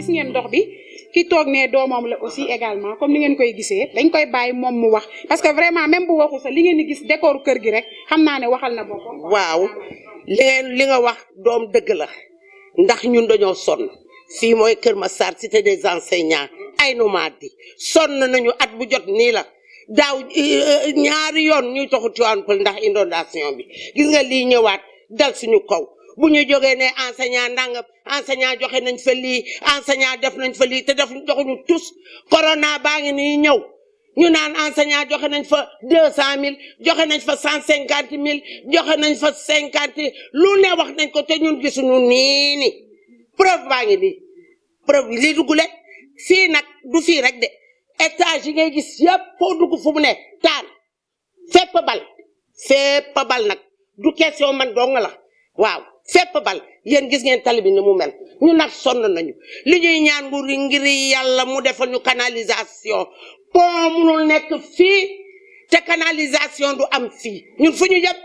ngeen dox bi ki toog ne doomam la aussi également comme ni ngeen koy gisee dañ koy bàyyi moom mu wax parce que vraiment même bu waxul sax li ngeen di gis décor kër gi rek xam naa ne waxal na boppam. waaw li nga wax doom dëgg la ndax ñun dañoo sonn fii mooy Kër Massar cité des enseignants ay nomades sonn nañu at bu jot nii la daaw ñaari yoon ñuy toxu Tivaouane Peulh ndax inondation bi gis nga lii ñëwaat dal suñu kaw bu ñu jógee ne enseignant ndàngam enseignant joxe nañ fa lii enseignant def nañ fa lii te def joxuñu tous corona baa ngi nii ñëw ñu naan enseignant joxe nañ fa 200 000 joxe nañ fa 150 000 joxe nañ fa 50 lu ne wax nañ ko te ñun gisuñu nii ni preuve baa ngi nii preuve lii duggule fii nag du fii rek de étage yi ngay gis yëpp foo dugg fu mu ne taan fépp bal nag du question man dong la waaw fépp bal yéen gis ngeen tali bi ni mu mel ñu nag sonn nañu li ñuy ñaan nguur gi ngir yàlla mu defal ñu canalisation pont munul nekk fii te canalisation du am fii ñun fu ñu jëm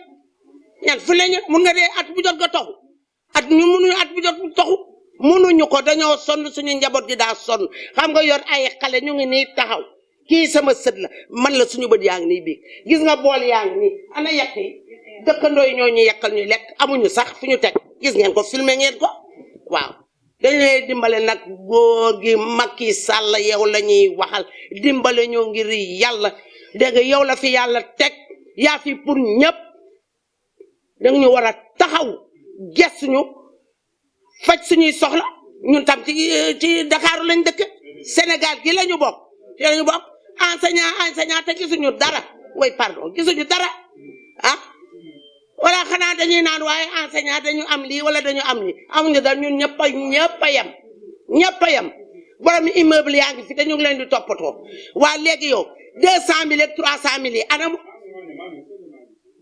ñan fu ne ñu mun nga dee at bu jot nga toxu at ñu munuñu at bu jot toxu munuñu ko dañoo sonn suñu njaboot gi daa sonn xam nga yor ay xale ñu ngi nii taxaw kii sama sët la man la suñu bët yaa ngi nii bii gis nga bool yaa ngi nii ana yàq yi dëkkandoo yi ñoo ñu yàqal ñu lekk amuñu sax fu ñu teg gis ngeen ko filmé ngeen ko waaw dañu lay dimbale nag góor gi Macky Sall yow la ñuy waxal dimbale ñoo ngir yàlla dégg nga yow la fi yàlla teg yaa fi pour ñëpp danga ñu war a taxaw gesuñu faj suñuy soxla ñun tam ci Dakar lañ dëkk Sénégal gi la ñu bokk enseignant te gisuñu dara way pardon gisuñu dara ah wala xanaa dañuy naan waaye enseignant dañu am lii wala dañu am lii amuñu dara ñun ñëpp a yem borom immeuble yaa ngi fi te ñu ngi leen di toppatoo waa léegi yow 200 000 ak 300 000 yi anam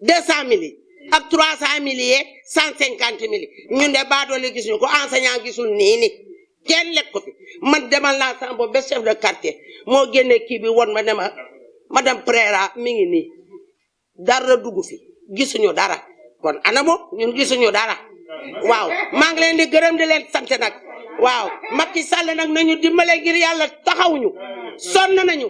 200 000 yi ak 300 000 yi 150 000 yi ñun de baadoole gisuñu ko enseignant gisul nii ni kenn lekk ko fi man demal naa sama bopp ba chef de quartier moo génnee kii bi won ma ne ma madame Préra mi ngi nii dara dugg fi gisuñu dara kon anamo ñun gisuñu dara waaw maa ngi leen di gërëm di leen sant nag waaw Macky Sall nag nañu dimbale ngir yàlla taxawuñu sonn nañu